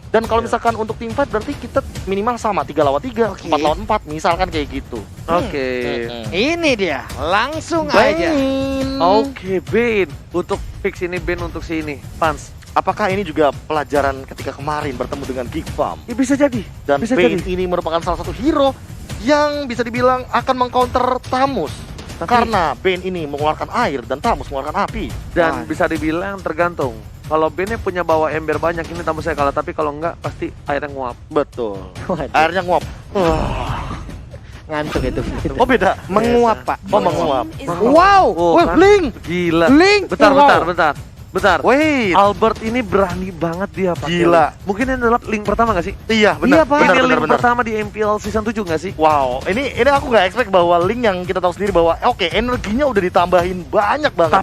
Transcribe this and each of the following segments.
Dan kalau misalkan untuk team fight berarti kita minimal sama 3 lawan 3, 4 lawan 4 misalkan kayak gitu. Oke. Ini dia, langsung aja. Oke, Bane. Untuk fix ini Bane untuk si ini. Pans. Apakah ini juga pelajaran ketika kemarin bertemu dengan Geek Farm? Ya, bisa jadi. Dan bisa Bane jadi. ini merupakan salah satu hero yang bisa dibilang akan mengcounter Tamus. Karena Bane ini mengeluarkan air dan Tamus mengeluarkan api. Dan bisa dibilang tergantung. Kalau Bane punya bawa ember banyak, ini Tamus saya kalah. Tapi kalau enggak, pasti airnya nguap. Betul. Waduh. Airnya nguap. Ngantuk itu. Oh beda. Menguap, Pak. Oh menguap. Wow. Oh, Wah, kan? Blink. Gila. Link. Bentar, Wow. bentar. Wait. Albert ini berani banget dia pakai. Gila. Mungkin ini adalah link pertama gak sih? Iya benar. Iya, Pak. Benar, Ini benar, link benar. pertama di MPL season 7 gak sih? Wow, ini aku nggak expect bahwa Link yang kita tahu sendiri bahwa oke, energinya udah ditambahin banyak banget.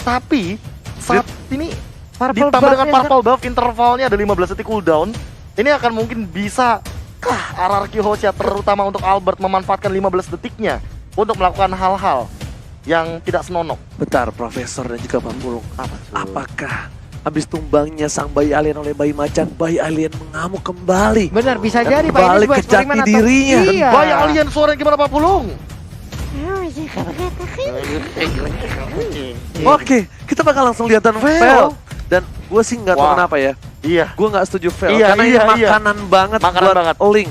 Tapi saat ini ditambah dengan purple buff intervalnya ada 15 detik cooldown. Ini akan mungkin bisa RRQ Hosea terutama untuk Albert memanfaatkan 15 detiknya untuk melakukan hal-hal yang tidak senonoh. Bentar, Profesor dan juga Pak Pulung. Apa tuh? Apakah habis tumbangnya sang bayi alien oleh bayi macan, bayi alien mengamuk kembali? Benar, bisa Dan jadi Pak. Ini kembali sebuah ke jati eksperimen atau- dirinya. Dan Iya. Bayi alien suaranya gimana Pak Pulung? Oke, kita bakal langsung lihat dan Fail. fail. Dan gue sih nggak tahu Wah. kenapa ya. Iya. Gue nggak setuju fail Iya, karena iya, ini iya. makanan banget Makanan buat banget. Link.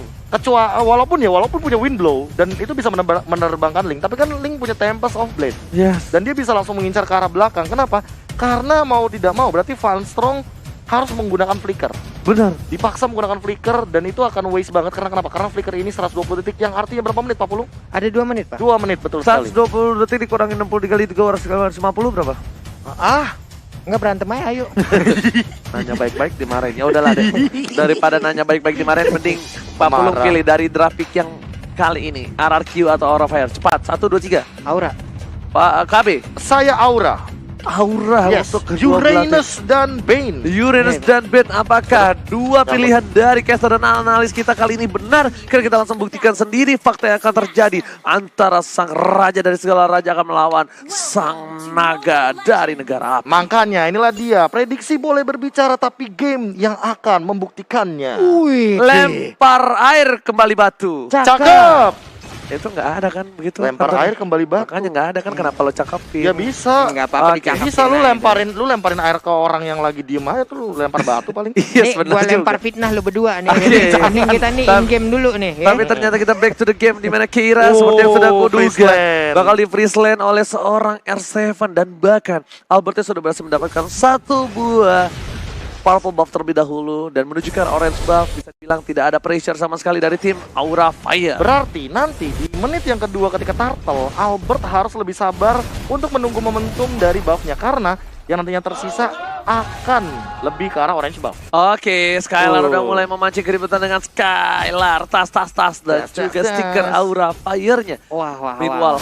Walaupun punya wind blow dan itu bisa menerbangkan Link, tapi kan Link punya Tempest of Blade Yes. dan dia bisa langsung mengincar ke arah belakang. Kenapa? Karena mau tidak mau berarti Van Strong harus menggunakan flicker. Benar. Dipaksa menggunakan flicker dan itu akan waste banget karena kenapa? Karena flicker ini 120 detik yang artinya berapa menit Pak Pulung? Ada 2 menit, Pak. 2 menit betul sekali. 120 detik dikurangin 60 dikali 350 berapa? Enggak berantem aja, ayo. Nanya baik-baik dimarahin. Ya udahlah deh. Daripada nanya baik-baik dimarahin, mending Pak Pulung Marah. pilih dari draft pick yang kali ini. RRQ atau Aura Fire. Cepat, 1, 2, 3. Aura. Pak KB. Saya Aura. Aura Yes, untuk kedua belah tim. Uranus dan Bane. Uranus dan Bane, apakah dua pilihan dari caster dan analis kita kali ini benar? Karena kita langsung buktikan sendiri fakta yang akan terjadi antara sang raja dari segala raja akan melawan sang naga dari negara api. Makanya inilah dia, prediksi boleh berbicara tapi game yang akan membuktikannya. Wih. Lempar air kembali batu. Cakep. Itu nggak ada kan begitu? Lempar Katanya. air kembali batu. Makanya nggak ada kan, kenapa lo cakepin? Ya bisa. Enggak apa-apa Oke. dicakapin Bisa lu aja. lemparin air ke orang yang lagi diem aja tuh, lu lempar batu paling. Iya, Nih, benar gua juga. lempar fitnah lu berdua nih. Oke. Mending kita nih Tapi- in-game dulu nih. ya. Tapi ternyata kita back to the game di mana Keira Oh, seperti yang sudah aku freeze duga land. bakal di freeze land oleh seorang R7 dan bahkan Albertnya sudah berhasil mendapatkan satu buah purple buff terlebih dahulu dan menuju ke arah orange buff. Bisa bilang tidak ada pressure sama sekali dari tim Aura Fire. Berarti nanti di menit yang kedua ketika Turtle, Albert harus lebih sabar untuk menunggu momentum dari buffnya karena yang nantinya tersisa akan lebih ke arah orange buff. Oke, Skylar udah mulai memancing keributan dengan Skylar, tas dan Tas, juga tas. stiker Aura Fire-nya. Wah. Meanwhile,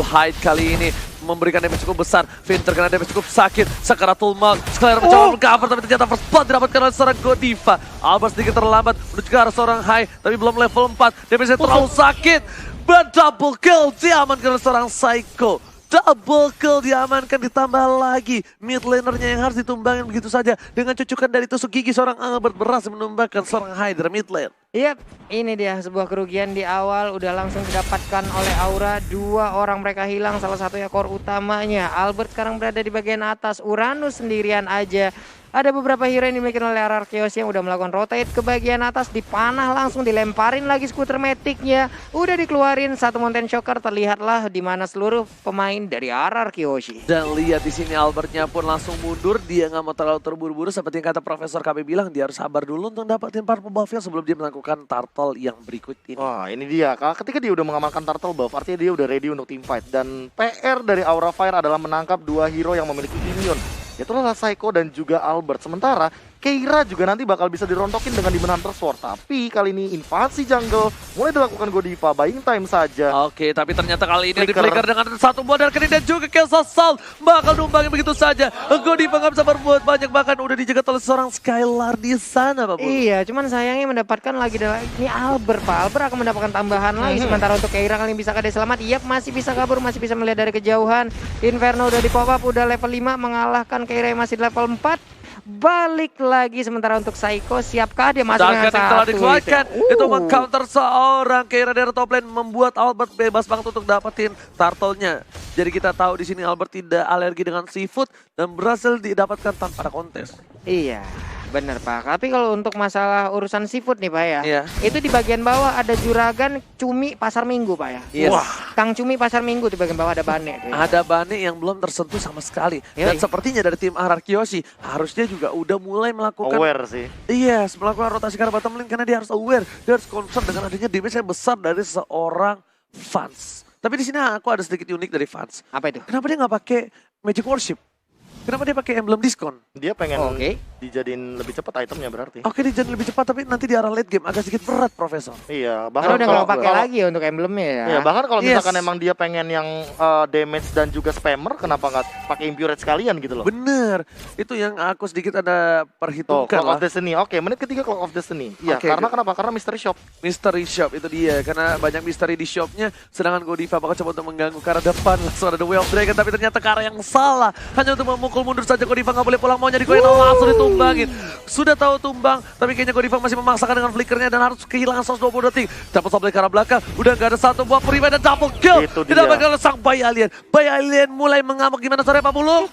Hyde kali ini memberikan damage cukup besar. Finn terkena damage cukup sakit. Sakaratul Maut. Skylar mencoba mengcover tapi ternyata first blood didapatkan oleh seorang Godiva. Albert sedikit terlambat menuju ke arah seorang Hyde tapi belum level 4. Damage-nya terlalu sakit. But double kill diamankan oleh seorang Psycho. Double kill diamankan, ditambah lagi mid lanernya yang harus ditumbangin begitu saja. Dengan cucukan dari tusuk gigi seorang Albert berhasil menumbangkan seorang Hydra mid lane. Yap, ini dia sebuah kerugian di awal udah langsung didapatkan oleh Aura. 2 orang mereka hilang, salah satunya core utamanya. Albert sekarang berada di bagian atas, Uranus sendirian aja. Ada beberapa hero yang dimiliki oleh Ararkeos yang udah melakukan rotate ke bagian atas, dipanah langsung, dilemparin lagi skuter metiknya. Udah dikeluarin satu mountain shocker, terlihatlah di mana seluruh pemain dari Ararkeos. Dan lihat di sini Albertnya pun langsung mundur, dia nggak mau terlalu terburu-buru seperti yang kata Profesor KB bilang, dia harus sabar dulu untuk dapetin purple buff-nya sebelum dia melakukan turtle yang berikut ini. Wah ini dia, ketika dia udah mengamankan Turtle buff artinya dia udah ready untuk team fight. Dan PR dari Aura Fire adalah menangkap 2 hero yang memiliki minion, yaitulah Psycho dan juga Albert. Sementara Keira juga nanti bakal bisa dirontokin dengan Demon Hunter Sword. Tapi kali ini invasi jungle mulai dilakukan Godiva, buying time saja. Oke, tapi ternyata kali ini Flicker. di-flicker dengan satu buah dan kemudian juga Chaos Assault bakal numbangin begitu saja. Godiva nggak bisa berbuat banyak, bahkan udah dijaga oleh seorang Skylar di sana, Pak Bu. Iya, cuman sayangnya mendapatkan lagi ini Albert, Pak. Albert akan mendapatkan tambahan lagi. Sementara untuk Keira kali ini bisa selamat. Iya, masih bisa kabur, masih bisa melihat dari kejauhan. Inferno udah di pop up, udah level 5 mengalahkan Keira yang masih di level 4. balik lagi. Sementara untuk Saiko, siapkah dia masuk dengan Sedangkan yang telah satu dikeluarkan itu meng-counter seorang Keira dari top lane, membuat Albert bebas banget untuk dapetin turtle-nya. Jadi kita tahu di sini Albert tidak alergi dengan seafood dan berhasil didapatkan tanpa ada kontes. Iya, bener Pak. Tapi kalau untuk masalah urusan seafood nih Pak ya, Iya. itu di bagian bawah ada juragan cumi pasar minggu Pak ya. Yes. Wah, Kang Cumi pasar minggu di bagian bawah ada Bane. Tuh, ya. Ada Bane yang belum tersentuh sama sekali. Dan Yoi. sepertinya dari tim RRQ Yoshi harusnya juga udah mulai melakukan Aware sih. Yes, melakukan rotasi ke arah bottom lane karena dia harus aware, dia harus concern dengan adanya damage yang besar dari seorang Fans. Tapi di sini aku ada sedikit unik dari Fans. Apa itu? Kenapa dia nggak pakai Magic Worship? Kenapa dia pakai emblem diskon? Dia pengen Oke. dijadiin lebih cepat itemnya berarti. Oke, dia jadi lebih cepat tapi nanti di arah late game agak sedikit berat, Profesor. Iya, Karena bahkan udah kalau nggak pakai lagi ya untuk emblemnya ya. Iya, bahkan kalau Yes. misalkan emang dia pengen yang damage dan juga spammer, kenapa nggak pakai Impurate sekalian gitu loh? Bener, itu yang aku sedikit ada Tuh, perhitungkan Clock lah. of Destiny. Oke, menit ketiga Clock of Destiny. Iya, Oke, karena oke. kenapa? Karena Mystery Shop. Mystery Shop itu dia, karena banyak misteri di shopnya. Sedangkan Godiva bakal coba untuk mengganggu ke arah depan. Langsung ada The Way of Dragon, tapi ternyata ke arah yang salah. Hanya untuk memukul mundur saja Godiva, nggak boleh pulang, mau nyari koin langsung ditumbangin. Sudah tahu tumbang, tapi kayaknya Godiva masih memaksakan dengan flickernya dan harus kehilangan 120 detik. Dapat sampai ke arah belakang, udah nggak ada satu buah prima dan double kill. Itu dia. Didapatkan oleh sang Bayi Alien. Bayi Alien mulai mengamuk, gimana sore Pak Bulu?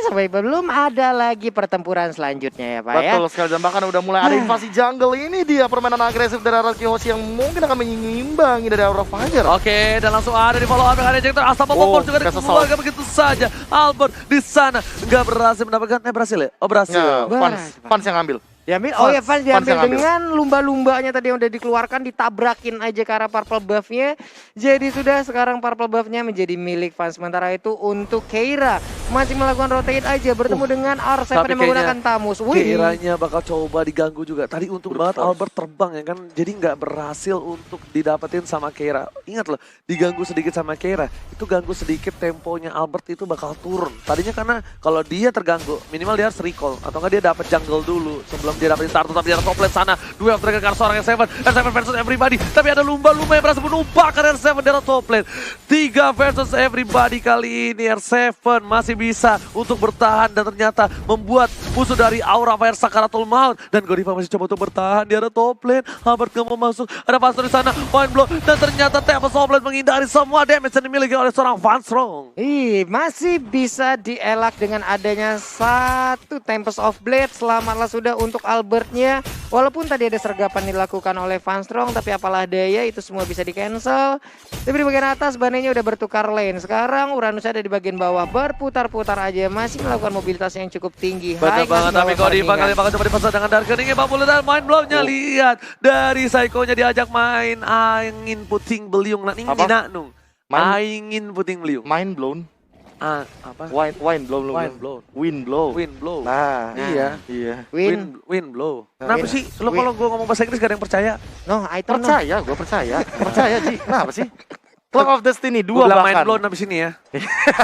Sampai belum ada lagi pertempuran selanjutnya ya Pak ya. Betul sekali, dan bahkan udah mulai ada invasi jungle. Ini dia permainan agresif dari RRQ Hoshi yang mungkin akan menyimbangi dari Aura Fire. Oke, dan langsung ada di follow up dengan ejector. Asap Popor juga Kasih dikeluarkan begitu saja. Albert di sana nggak berhasil mendapatkan, berhasil ya? Oh berhasil. Ya, Berat. fans yang ambil. Diambil, oh ya Fans Fans diambil yang ambil. dengan lumba-lumbanya tadi yang udah dikeluarkan, ditabrakin aja ke arah purple buff-nya. Jadi sudah sekarang purple buff-nya menjadi milik Fans. Sementara itu untuk Keira masih melakukan rotate aja bertemu dengan R7 yang menggunakan Tamus. Keiranya bakal coba diganggu juga. Tadi untung banget Albert terbang ya kan, jadi nggak berhasil untuk didapetin sama Keira. Ingat loh, diganggu sedikit sama Keira, itu ganggu sedikit temponya Albert itu bakal turun. Tadinya karena kalau dia terganggu, minimal dia harus recall atau nggak dia dapat jungle dulu sebelum dia dapetin turtle. Tapi dia ada top lane sana, duel of Dragon ke arah seorang R7 versus everybody. Tapi ada lumba-lumba yang berhasil menumpahkan R7 di arah top lane. 3 versus everybody kali ini. R7 masih bisa untuk bertahan dan ternyata membuat musuh dari Aura Fire Sakaratul Maut. Dan Godiva masih coba untuk bertahan di arah top lane. Albert gak mau masuk, ada Pastor di sana, point blow. Dan ternyata Tempest of Blade menghindari semua damage yang dimiliki oleh seorang Vanstrong. Masih bisa dielak dengan adanya satu Tempest of Blade. Selamatlah sudah untuk Albertnya. Walaupun tadi ada sergapan dilakukan oleh Vanstrong, tapi apalah daya, itu semua bisa di cancel. Tapi di bagian atas Banenya udah bertukar lane. Sekarang Uranus ada di bagian bawah, berputar-putar aja, masih melakukan mobilitas yang cukup tinggi. Betul banget, tapi Godiva kali bakal coba dipasang dengan Darkening. 40 dan main blow-nya. Lihat dari Saiko-nya diajak main angin puting beliung. Nah, ini Apa? nung. Main- Angin puting beliung. Mind blown. Apa? Wine blow. Wind blow. Wind blow. Wind blow. Nah, Iya. iya. Wind blow. Kenapa Win. sih? Lo kalau gue ngomong bahasa Inggris gak ada yang percaya? No, item no. Percaya, gue percaya. Percaya, Ji. Kenapa sih? Clock of Destiny, Gue 2 bilang main bahkan. blow habis ini ya.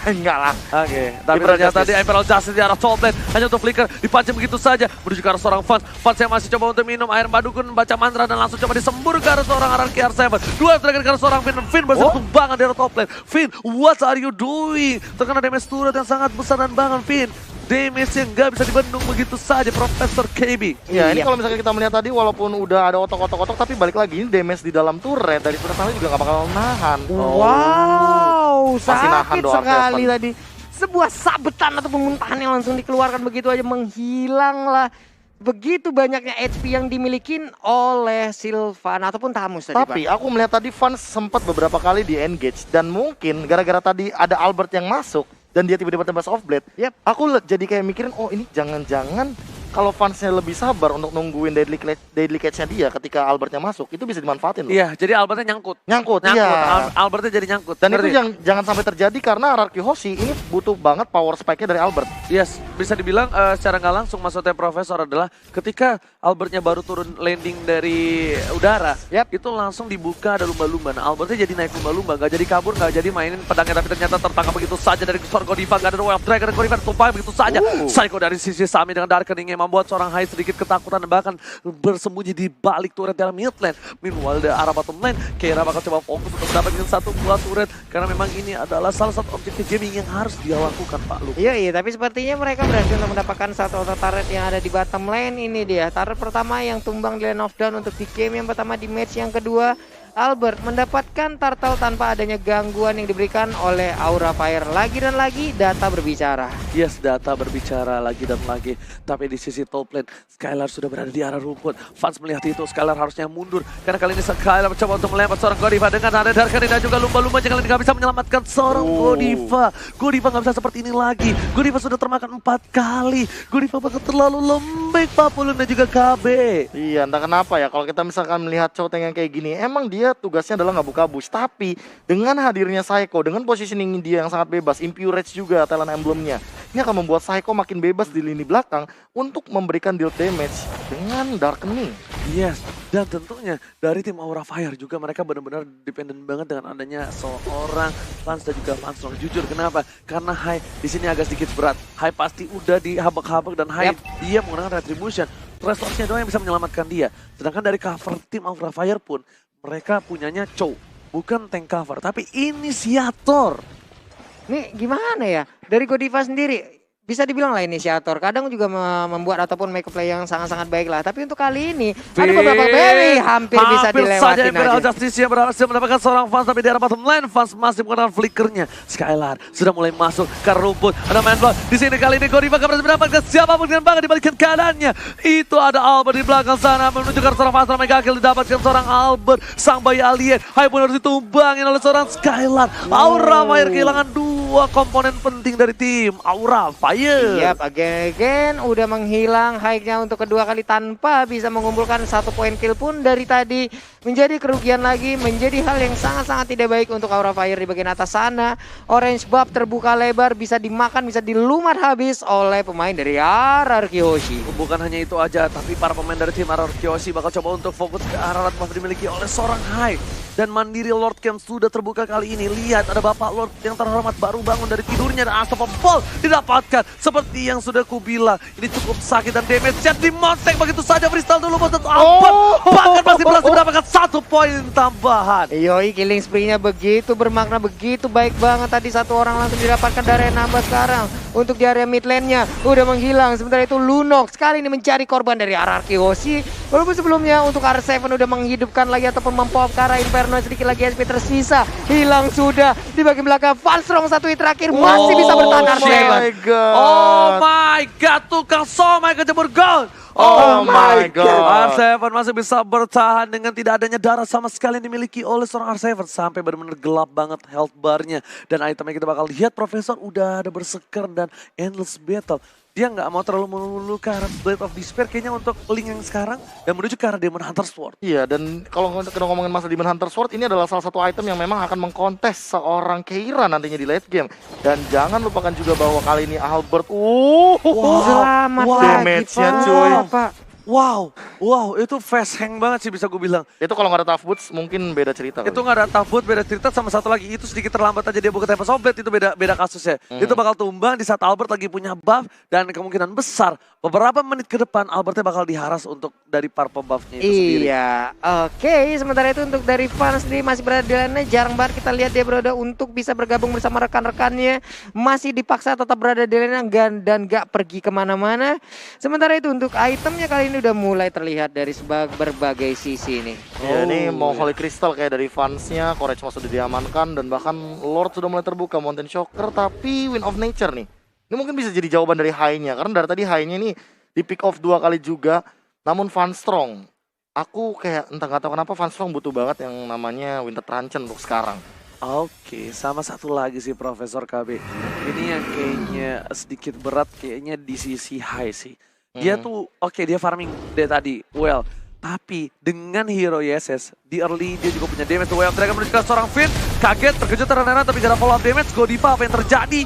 Enggak lah. Oke, tapi Imperial ternyata Justice. di Imperial Justice di arah top lane hanya untuk flicker dipancing begitu saja menuju ke arah seorang Fans. Fans yang masih coba untuk minum air badukun, baca mantra dan langsung coba disembur ke arah seorang RRQ R7. Dua Dragon ke arah seorang Finn. Finn berhasil tumbangan di arah top lane. Finn, what are you doing? Terkena damage turret yang sangat besar dan banget Finn. Damage yang nggak bisa dibendung begitu saja Profesor KB. Ya, ini Iya. kalau misalnya kita melihat tadi walaupun udah ada otok-otok tapi balik lagi ini damage di dalam turret dari turret sana juga nggak bakal nahan. Wow, Masih nahan sakit doang, sekali Kevin. tadi. Sebuah sabetan atau muntahan yang langsung dikeluarkan begitu aja, menghilanglah begitu banyaknya HP yang dimiliki oleh Sylvan ataupun Tamus tadi, Tapi Pak. aku melihat tadi Fans sempat beberapa kali di engage dan mungkin gara-gara tadi ada Albert yang masuk dan dia tiba-tiba tembak off blade. Yep. Aku jadi kayak mikirin, oh ini jangan-jangan kalau fansnya lebih sabar untuk nungguin deadly catch-nya dia ketika Albertnya masuk, itu bisa dimanfaatin loh. Iya, jadi Albertnya nyangkut. Nyangkut, iya. Albertnya jadi nyangkut. Dan itu Ngerti? jangan sampai terjadi karena RRQ Hoshi ini butuh banget power spike-nya dari Albert. Yes, bisa dibilang secara nggak langsung maksudnya Profesor adalah ketika Albertnya baru turun landing dari udara, itu langsung dibuka ada lumba-lumba. Nah Albertnya jadi naik lumba-lumba, nggak jadi kabur, nggak jadi mainin pedangnya, tapi ternyata tertangkap begitu saja dari seorang Godiva, nggak ada Wave Dragon, Godiva tumpah begitu saja. Psycho dari sisi Sami dengan Darkening yang membuat seorang Hai sedikit ketakutan dan bahkan bersembunyi di balik turret dalam mid lane. Meanwhile dari arah bottom lane, Keira bakal coba fokus untuk mendapatkan satu buah turret karena memang ini adalah salah satu objektif gaming yang harus dia lakukan Pak Lu. Iya, tapi sepertinya mereka berhasil untuk mendapatkan satu auto turret yang ada di bottom lane ini dia. Turret pertama yang tumbang di lane of down untuk di game yang pertama di match yang kedua. Albert mendapatkan turtle tanpa adanya gangguan yang diberikan oleh Aura Fire. Lagi dan lagi data berbicara. Yes, data berbicara lagi dan lagi. Tapi di sisi top lane, Skylar sudah berada di arah rumput. Fans melihat itu, Skylar harusnya mundur. Karena kali ini Skylar mencoba untuk melempar seorang Godiva dengan ada Darkening dan juga lumba-lumba. Jangan nggak bisa menyelamatkan seorang Godiva. Godiva nggak bisa seperti ini lagi. Godiva sudah termakan 4 kali. Godiva bakal terlalu lembek Papulun dan juga KB. Iya, entah kenapa ya kalau kita misalkan melihat Choteng yang kayak gini, emang dia tugasnya adalah ngebuka bus. Tapi dengan hadirnya Psycho, dengan positioning dia yang sangat bebas, Impurage juga talent emblemnya, ini akan membuat Psycho makin bebas di lini belakang untuk memberikan deal damage dengan Darkening. Yes, dan tentunya dari tim Aura Fire juga mereka benar-benar dependen banget dengan adanya seorang Fans dan juga Fanstrong. Jujur kenapa? Karena Hai di sini agak sedikit berat. Hai pasti udah dihabak-habak dan Hai dia menggunakan Retribution. Resource-nya doang yang bisa menyelamatkan dia. Sedangkan dari cover tim Aura Fire pun mereka punyanya Chow, bukan tank cover, tapi inisiator. Nih gimana ya, dari Godiva sendiri bisa dibilang lah inisiator. Kadang juga membuat ataupun make play yang sangat-sangat baik lah. Tapi untuk kali ini ada beberapa berry hampir bisa dilewatin aja. Justice yang berhasil mendapatkan seorang Fans, tapi di arah bottom lane Fans masih menggunakan flickernya. Skylar sudah mulai masuk ke rumput. Ada main block di sini kali ini. Godiva gak berhasil mendapatkan siapapun dengan banget dibalikin keadaannya. Itu ada Albert di belakang sana menuju ke seorang Fans. Mega kill didapatkan seorang Albert, sang bayi alien. Hai pun harus ditumbangin oleh seorang Skylar. Aura Fire kehilangan 2 komponen penting dari tim Aura Fire. Yap, again udah menghilang high-nya untuk kedua kali tanpa bisa mengumpulkan 1 poin kill pun dari tadi. Menjadi kerugian lagi, menjadi hal yang sangat-sangat tidak baik untuk Aura Fire di bagian atas sana. Orange buff terbuka lebar, bisa dimakan, bisa dilumat habis oleh pemain dari RRQ Hoshi. Bukan hanya itu aja, tapi para pemain dari tim RRQ Hoshi bakal coba untuk fokus ke arah buff dimiliki oleh seorang Hai. Dan mandiri Lord Camp sudah terbuka kali ini. Lihat ada Bapak Lord yang terhormat baru bangun dari tidurnya dan Unstoppable didapatkan. Seperti yang sudah kubilang, ini cukup sakit dan damage-nya dimonstek begitu saja. Freestyle dulu buat Albert, bahkan masih berhasil mendapatkan 1 poin tambahan. Yoi, killing spree-nya begitu bermakna, begitu baik banget. Tadi 1 orang langsung didapatkan dari nambah sekarang. Untuk di area mid lane-nya udah menghilang. Sementara itu Lunox kali ini mencari korban dari RRQ Hoshi. Walaupun sebelumnya untuk R7 udah menghidupkan lagi ataupun mempop ke arah Inferno, sedikit lagi SP tersisa. Hilang sudah di bagian belakang. Fanstrong 1 hit terakhir masih bisa bertahan R7. Oh my god, tukang somai kejebur gold. Oh my god. R7 masih bisa bertahan dengan tidak adanya darah sama sekali yang dimiliki oleh seorang R7. Sampai benar-benar gelap bannya health barnya. Dan itemnya kita bakal lihat Profesor udah ada berseker dan endless battle. Dia nggak mau terlalu melulu ke arah Blade of Despair kayaknya untuk link yang sekarang dan menuju ke arah Demon Hunter Sword. Iya, dan kalau kita ngomongin masalah Demon Hunter Sword, ini adalah salah satu item yang memang akan mengkontes seorang Keira nantinya di late game. Dan jangan lupakan juga bahwa kali ini Albert, selamat lagi damage-nya cuy. Pak. Wow, itu fast hang banget sih bisa gue bilang. Itu kalau nggak ada tough boots mungkin beda cerita. Itu nggak ada tough boot, beda cerita. Sama satu lagi itu sedikit terlambat aja dia buka Tempest of Blade, itu beda kasusnya. Itu bakal tumbang di saat Albert lagi punya buff dan kemungkinan besar beberapa menit ke depan Albertnya bakal diharas untuk dari purple buff-nya itu sendiri. Iya, oke. Sementara itu untuk dari Fans sendiri masih berada di lane, jarang banget kita lihat dia berada untuk bisa bergabung bersama rekan-rekannya. Masih dipaksa tetap berada di lane dan gak pergi kemana-mana. Sementara itu untuk itemnya kali ini udah mulai terlihat dari berbagai sisi nih. Ya, ini mau Holy Crystal kayak dari fansnya, Courage Moss sudah diamankan dan bahkan Lord sudah mulai terbuka, Mountain Shocker, tapi Wind of Nature nih. Ini mungkin bisa jadi jawaban dari high-nya, karena dari tadi high-nya ini di pick off 2 kali juga, namun Fanstrong. Aku kayak entah nggak tahu kenapa Fanstrong butuh banget yang namanya Winter Truncheon untuk sekarang. Oke, sama satu lagi sih Profesor KB. Ini yang kayaknya sedikit berat kayaknya di sisi high sih. Dia tuh dia farming dari tadi, well. Tapi dengan hero YSS di early dia juga punya damage. Wave Dragon menuju ke seorang Finn, kaget, terkejut, terlena, tapi gak ada follow up damage. Godiva apa yang terjadi?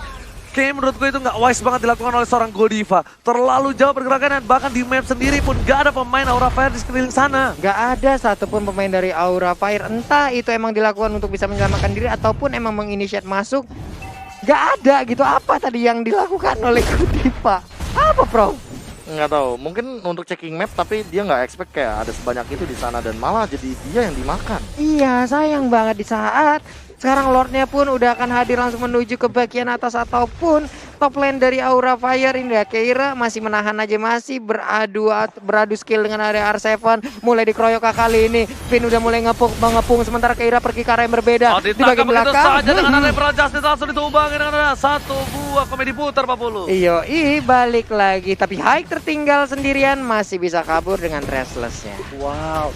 Kayaknya menurut gue itu nggak wise banget dilakukan oleh seorang Godiva. Terlalu jauh pergerakan dan bahkan di map sendiri pun nggak ada pemain Aura Fire di sekeliling sana. Gak ada satupun pemain dari Aura Fire, entah itu emang dilakukan untuk bisa menyelamatkan diri ataupun emang menginisiat masuk. Gak ada gitu, apa tadi yang dilakukan oleh Godiva? Apa, Bro? Nggak tahu, mungkin untuk checking map tapi dia nggak expect kayak ada sebanyak itu di sana dan malah jadi dia yang dimakan. Iya, sayang banget di saat sekarang Lordnya pun udah akan hadir langsung menuju ke bagian atas ataupun top lane dari Aura Fire ini ya. Keira masih menahan aja, masih beradu skill dengan area R7. Mulai dikeroyok kali ini. Finn udah mulai mengepung sementara Keira pergi ke arah yang berbeda. Di bagian belakang. Saja dengan ada Emerald Justice langsung ditumbangin dengan ada satu buah komedi putar 40. Iyo, balik lagi. Tapi Haik tertinggal sendirian, masih bisa kabur dengan Restless-nya. Wow.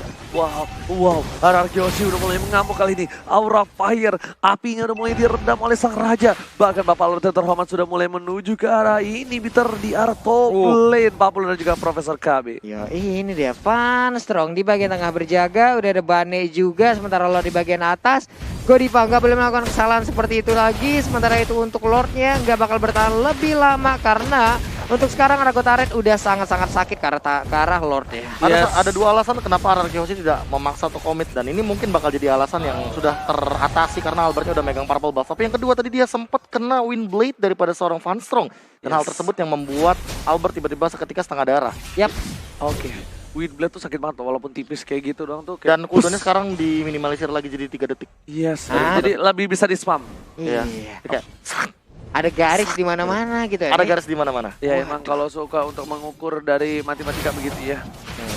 Ararkyoshi udah mulai mengamuk kali ini. Aura Fire, apinya udah mulai diredam oleh sang raja. Bahkan Bapak Lord terhormat sudah mulai menuju ke arah ini, Bitter di arah top lane. Papul dan juga Profesor KB. Yo, ini dia Van Strong di bagian tengah berjaga. Udah ada Bane juga, sementara Lord di bagian atas. Godiva nggak boleh melakukan kesalahan seperti itu lagi. Sementara itu untuk Lordnya nggak bakal bertahan lebih lama karena untuk sekarang Arago Turret udah sangat-sangat sakit ke arah Lordnya. Ada dua alasan kenapa Ararkyoshi tidak memaksa untuk komit dan ini mungkin bakal jadi alasan yang sudah teratasi karena Albertnya udah megang purple buff. Tapi yang kedua tadi dia sempat kena Windblade daripada seorang Van Strong dan hal tersebut yang membuat Albert tiba-tiba seketika setengah darah. Yap. Oke. Windblade tuh sakit banget walaupun tipis kayak gitu doang tuh. Dan cooldownnya sekarang diminimalisir lagi jadi 3 detik. Yes. Jadi lebih bisa di spam. Iya. Kayak Ada garis di mana-mana gitu ya. ada garis di mana-mana. Ya emang kalau suka untuk mengukur dari matematika begitu ya.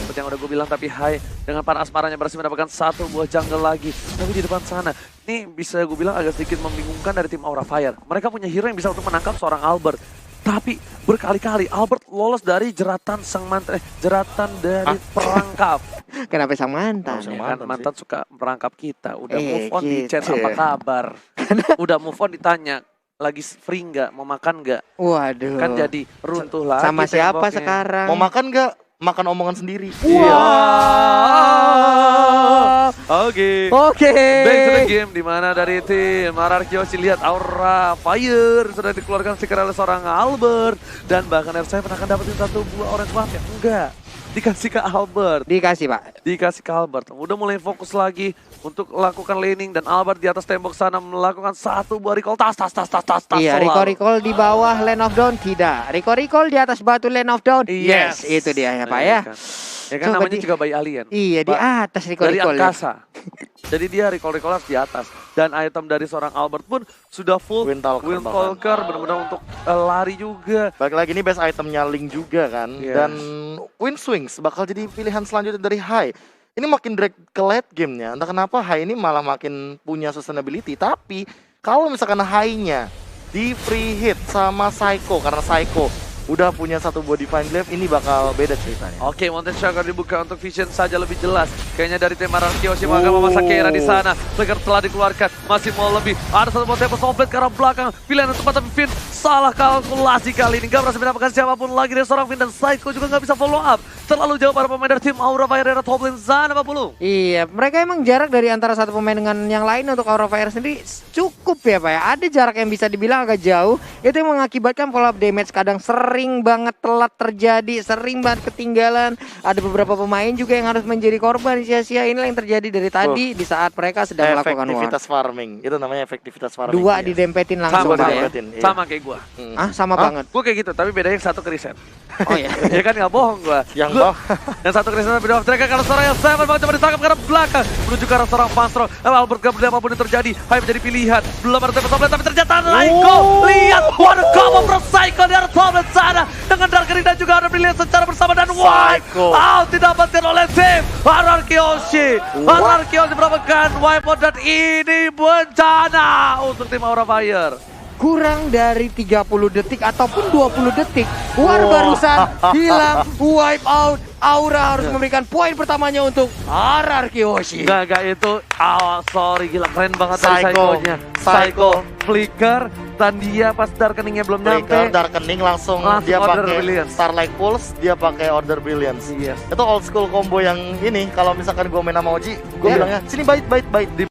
Seperti yang udah gue bilang, tapi Hai dengan para asmaranya berhasil mendapatkan satu buah jungle lagi. Tapi di depan sana, ini bisa gue bilang agak sedikit membingungkan dari tim Aura Fire. Mereka punya hero yang bisa untuk menangkap seorang Albert. Tapi berkali-kali Albert lolos dari jeratan sang mantan, jeratan dari perangkap. Kenapa sang mantan? Sang Ya kan, mantan suka merangkap kita. Udah move on di gitu. chat apa kabar. Udah move on ditanya, lagi free nggak, mau makan nggak? Waduh. Kan jadi runtuh lagi. Sama siapa temboknya. sekarang? Mau makan nggak? Makan omongan sendiri. Oke. Oke. Back to the game, di mana dari tim Ararkyoshi lihat Aura Fire sudah dikeluarkan sekarang oleh seorang Albert dan bahkan R7 akan dapetin satu buah orange buff ya? Enggak. Dikasih ke Albert. Dikasih, Pak. Dikasih ke Albert. Udah mulai fokus lagi untuk lakukan laning dan Albert di atas tembok sana melakukan satu buah recall tas. Iya, selalu. recall di bawah Lane of Dawn tidak. Recall di atas batu Lane of Dawn. Yes, itu dia ya, Pak ya. Ya kan Coba namanya juga bayi alien. Iya, di atas Dari recall. angkasa. Jadi dia recall harus di atas. Dan item dari seorang Albert pun sudah full Windtalker benar-benar untuk lari juga. Balik lagi ini best itemnya Link juga kan. Dan Wind Swings bakal jadi pilihan selanjutnya dari Hai. Ini makin drag ke late game-nya. Entah kenapa Hai ini malah makin punya sustainability. Tapi kalau misalkan Hai-nya di free hit sama Psycho, karena Psycho udah punya satu buah Divine Glaive, ini bakal beda ceritanya. Oke, Mountain Shocker dibuka untuk vision saja lebih jelas. Kayaknya dari tim Ararkyoshi maka memasak Keira di sana. Flicker telah dikeluarkan, masih mau lebih. Ada satu buah Tempest Somblet ke arah belakang. Pilihan yang tepat tapi Finn salah kalkulasi kali ini. Gak berhasil mendapatkan siapapun lagi dari seorang Finn dan Psycho juga gak bisa follow up. Terlalu jauh para pemain dari tim Aura Fire dari top lane sana, Pak Pulu. Iya, mereka emang jarak dari antara satu pemain dengan yang lain untuk Aura Fire sendiri cukup ya, Pak ya. Ada jarak yang bisa dibilang agak jauh. Itu yang mengakibatkan follow up damage kadang sering banget telat terjadi, sering banget ketinggalan. Ada beberapa pemain juga yang harus menjadi korban sia-sia. Inilah yang terjadi dari tadi di saat mereka sedang melakukan efektivitas farming. Itu namanya efektivitas farming. Dua didempetin langsung, Pak ya. Sama kayak gua. Ah, sama banget. Gue kayak gitu, tapi bedanya yang satu ke reset. Oh iya. Ya kan nggak bohong gua. Yang satu ke reset tapi dua mereka karena seorang yang Seven banget coba ditangkap ke arah belakang menuju ke arah seorang Panstro. Albert gak berdaya apapun yang terjadi. Hai menjadi pilihan. Belum ada Tempest Somblet tapi ternyata Laiko. Lihat, what a combo from Psycho di arah Somblet sana dengan Darkering dan juga ada Brilliant secara bersama dan wipe out didapatkan oleh tim Ararkyoshi. Ararkyoshi mendapatkan wipe out dan ini bencana untuk tim Aura Fire. Kurang dari 30 detik ataupun 20 detik. War barusan hilang, wipe out. Aura harus memberikan poin pertamanya untuk Ararkyoshi. Enggak itu. Sorry gila keren banget dari Psycho-nya. Psycho, Flicker, dan dia pas Darkeningnya belum nyampe. Darkening langsung dia pakai Starlight Pulse, dia pakai Order Brilliance. Iya. Itu old school combo yang ini kalau misalkan gue main sama Oji, gue bilangnya sini bait.